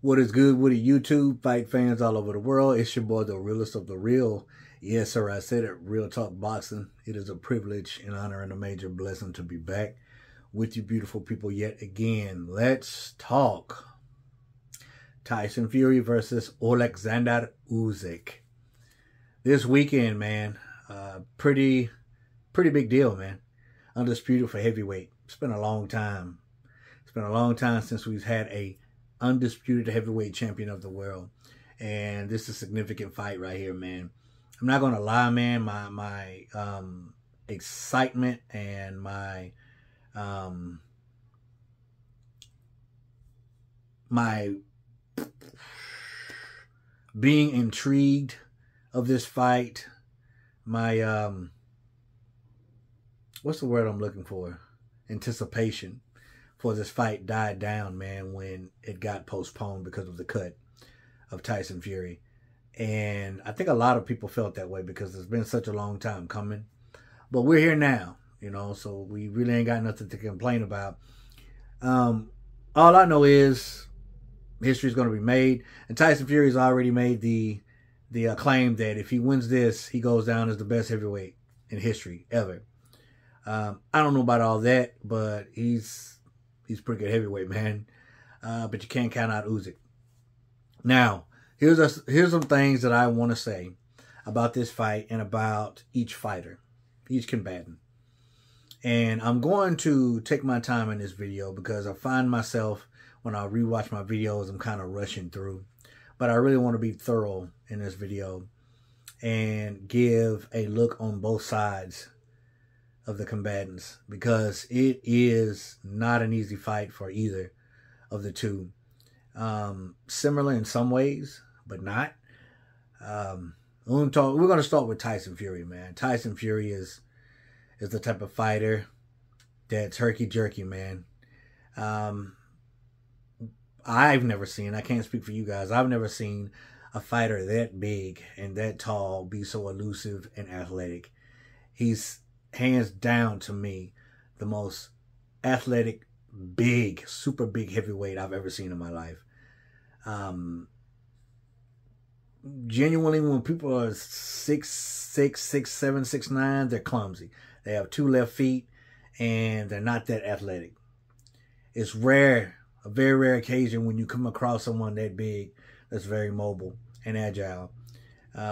What is good with the YouTube fight fans all over the world? It's your boy, the realest of the real. Yes, sir, I said it. Real Talk Boxing. It is a privilege, an honor, and a major blessing to be back with you beautiful people yet again. Let's talk Tyson Fury versus Alexander Usyk. This weekend, man, pretty big deal, man. Undisputed for heavyweight. It's been a long time. It's been a long time since we've had a undisputed heavyweight champion of the world, and this is a significant fight right here, man. I'm not gonna lie, man. My excitement and my being intrigued of this fight, my what's the word I'm looking for? Anticipation for this fight died down, man, when it got postponed because of the cut of Tyson Fury. And I think a lot of people felt that way because it's been such a long time coming. But we're here now, you know, so we really ain't got nothing to complain about. All I know is history's going to be made. And Tyson Fury's already made the claim that if he wins this, he goes down as the best heavyweight in history ever. I don't know about all that, but he's pretty good heavyweight, man. But you can't count out Usyk. Now, here's some things that I want to say about this fight and about each fighter, each combatant. And I'm going to take my time in this video because I find myself, when I rewatch my videos, I'm kind of rushing through. But I really want to be thorough in this video and give a look on both sides of the combatants, because it is not an easy fight for either of the two. Similar in some ways, but not. We're going to start with Tyson Fury, man. Tyson Fury is the type of fighter that's herky-jerky, man. I've never seen, I can't speak for you guys, I've never seen a fighter that big and that tall be so elusive and athletic. He's hands down, to me, the most athletic, big, super big heavyweight I've ever seen in my life. Genuinely, when people are 6'6", 6'7", 6'9", they're clumsy. They have two left feet, and they're not that athletic. It's rare, a very rare occasion when you come across someone that big that's very mobile and agile.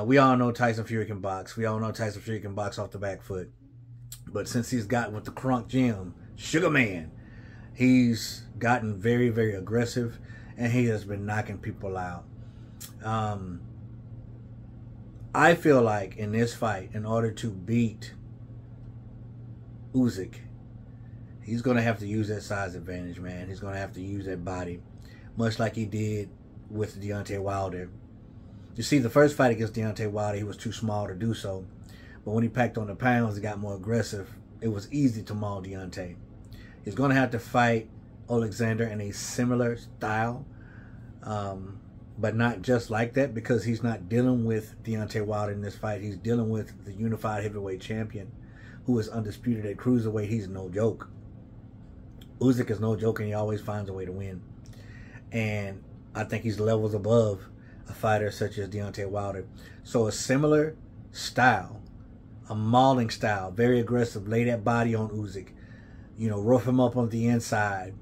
We all know Tyson Fury can box. We all know Tyson Fury can box off the back foot. But since he's got with the Crunk Gym, Sugar Man, he's gotten very, very aggressive, and he has been knocking people out. I feel like in this fight, in order to beat Usyk, he's going to have to use that size advantage, man. He's going to have to use that body, much like he did with Deontay Wilder. You see, the first fight against Deontay Wilder, he was too small to do so. But when he packed on the pounds and got more aggressive, it was easy to maul Deontay. He's going to have to fight Alexander in a similar style, but not just like that, because he's not dealing with Deontay Wilder in this fight. He's dealing with the unified heavyweight champion, who is undisputed at cruiserweight. He's no joke. Usyk is no joke, and he always finds a way to win. And I think he's levels above a fighter such as Deontay Wilder. So a similar style, a mauling style, very aggressive, lay that body on Usyk. You know, rough him up on the inside.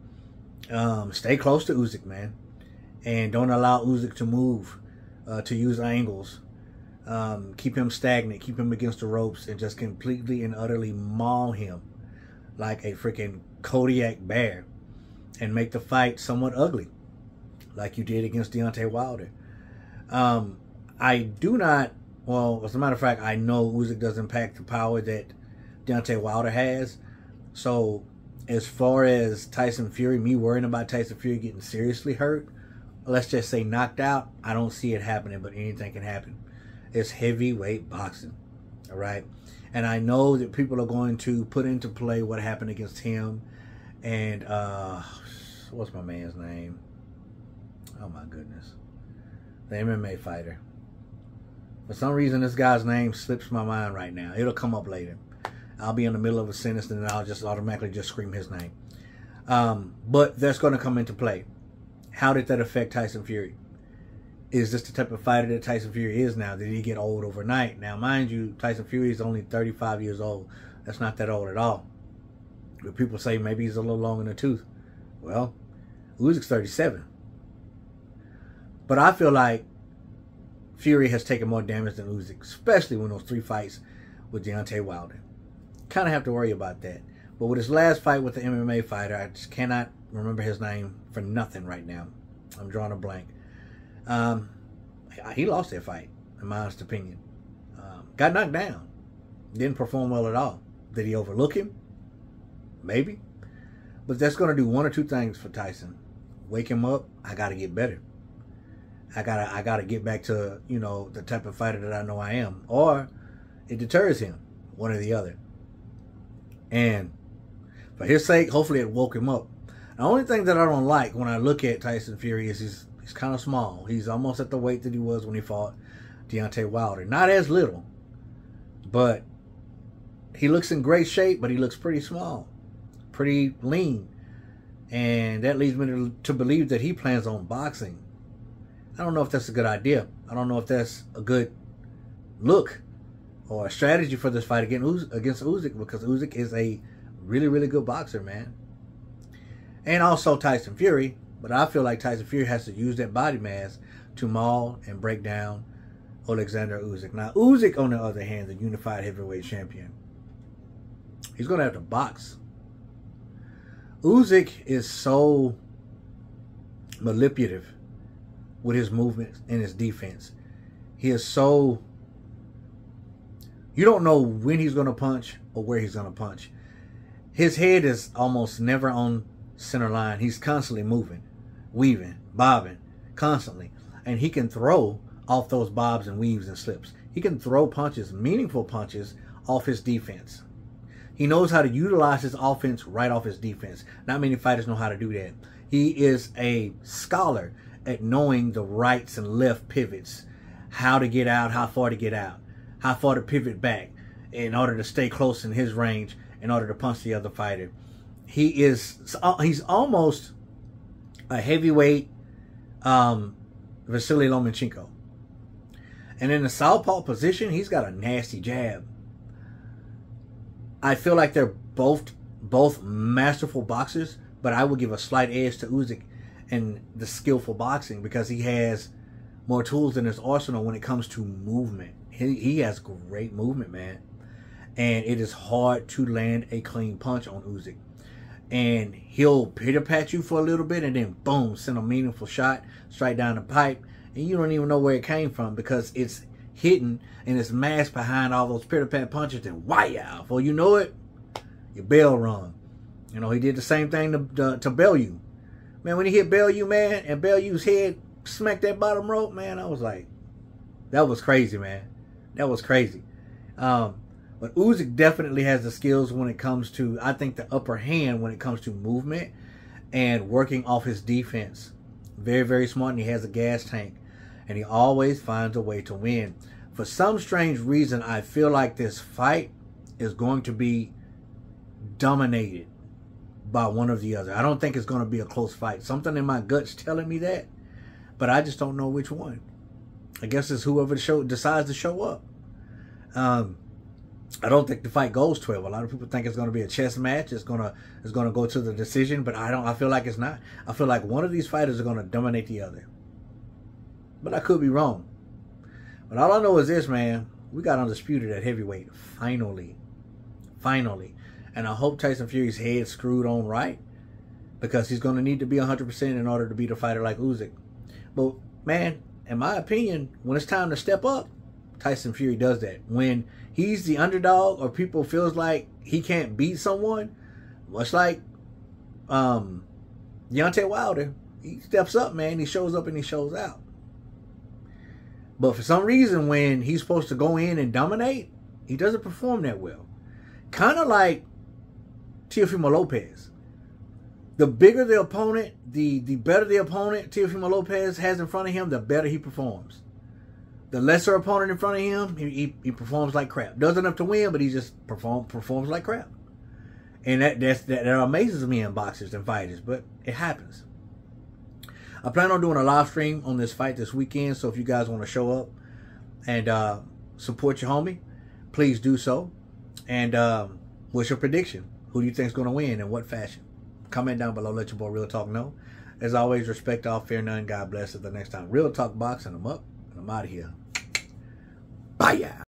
Stay close to Usyk, man. And don't allow Usyk to move, to use angles. Keep him stagnant, keep him against the ropes, and just completely and utterly maul him like a freaking Kodiak bear. And make the fight somewhat ugly, like you did against Deontay Wilder. I do not, well, as a matter of fact, I know Usyk doesn't pack the power that Deontay Wilder has. So, as far as Tyson Fury, me worrying about Tyson Fury getting seriously hurt, let's just say knocked out, I don't see it happening, but anything can happen. It's heavyweight boxing, all right? And I know that people are going to put into play what happened against him and, what's my man's name? Oh, my goodness. The MMA fighter. For some reason, this guy's name slips my mind right now. It'll come up later. I'll be in the middle of a sentence and then I'll just automatically just scream his name. But that's going to come into play. how did that affect Tyson Fury? Is this the type of fighter that Tyson Fury is now? Did he get old overnight? Now, mind you, Tyson Fury is only 35 years old. That's not that old at all. But people say maybe he's a little long in the tooth. Well, Usyk's 37. But I feel like Fury has taken more damage than Usyk, especially when those 3 fights with Deontay Wilder. Kind of have to worry about that. But with his last fight with the MMA fighter, I just cannot remember his name for nothing right now. I'm drawing a blank. He lost that fight, in my honest opinion. Got knocked down. Didn't perform well at all. Did he overlook him? Maybe. But that's going to do one or two things for Tyson. Wake him up. I got to get better. I gotta get back to, you know, the type of fighter that I know I am. Or it deters him. One or the other. And for his sake, hopefully it woke him up. The only thing that I don't like when I look at Tyson Fury is he's kind of small. He's almost at the weight that he was when he fought Deontay Wilder. Not as little, but he looks in great shape, but he looks pretty small, pretty lean. And that leads me to believe that he plans on boxing. I don't know if that's a good idea. I don't know if that's a good look or a strategy for this fight against Usyk, because Usyk is a really, really good boxer, man. And also Tyson Fury. But I feel like Tyson Fury has to use that body mass to maul and break down Alexander Usyk. Now, Usyk, on the other hand, the unified heavyweight champion, he's going to have to box. Usyk is so manipulative with his movements and his defense. He is so... You don't know when he's going to punch or where he's going to punch. His head is almost never on center line. He's constantly moving, weaving, bobbing, constantly. And he can throw off those bobs and weaves and slips. He can throw punches, meaningful punches, off his defense. He knows how to utilize his offense right off his defense. Not many fighters know how to do that. He is a scholar at knowing the rights and left pivots, how to get out, how far to get out, how far to pivot back in order to stay close in his range, in order to punch the other fighter. He's almost a heavyweight Vasily Lomachenko. And in the southpaw position, he's got a nasty jab. I feel like they're both masterful boxers, but I would give a slight edge to Usyk in the skillful boxing because he has more tools in his arsenal when it comes to movement. He has great movement, man. And it is hard to land a clean punch on Usyk. And he'll pitter-pat you for a little bit and then, boom, send a meaningful shot straight down the pipe. And you don't even know where it came from because it's hidden and it's masked behind all those pitter-pat punches. And wow, before you know it, your bell rung. You know, he did the same thing to Bellew. Man, when he hit Bellew, man, and Bellew's head smacked that bottom rope, man, I was like, that was crazy, man. That was crazy. But Usyk definitely has the skills when it comes to, I think, the upper hand when it comes to movement and working off his defense. Very, very smart, and he has a gas tank. And he always finds a way to win. For some strange reason, I feel like this fight is going to be dominated by one or the other. I don't think it's going to be a close fight. Something in my gut's telling me that, but I just don't know which one. I guess it's whoever decides to show up. I don't think the fight goes 12. A lot of people think it's going to be a chess match. It's going to go to the decision, but I feel like it's not. I feel like one of these fighters are going to dominate the other. But I could be wrong. But all I know is this, man. We got undisputed at heavyweight. Finally. Finally. And I hope Tyson Fury's head's screwed on right. Because he's going to need to be 100% in order to beat a fighter like Usyk. But, man, in my opinion, when it's time to step up, Tyson Fury does that. When he's the underdog or people feels like he can't beat someone, much like Deontay Wilder, he steps up, man. He shows up and he shows out. But for some reason, when he's supposed to go in and dominate, he doesn't perform that well. Kind of like Teofimo Lopez. The bigger the opponent, the better the opponent Teofimo Lopez has in front of him, the better he performs. The lesser opponent in front of him, he performs like crap. Does enough to win, but he just performs like crap. And that amazes me in boxers and fighters, but it happens. I plan on doing a live stream on this fight this weekend. So if you guys want to show up and support your homie, please do so. And what's your prediction? Who do you think is going to win and what fashion? Comment down below. Let your boy Real Talk know. As always, respect all, fear none. God bless. Until next time, Real Talk Boxing. I'm up and I'm out of here. Bye, y'all.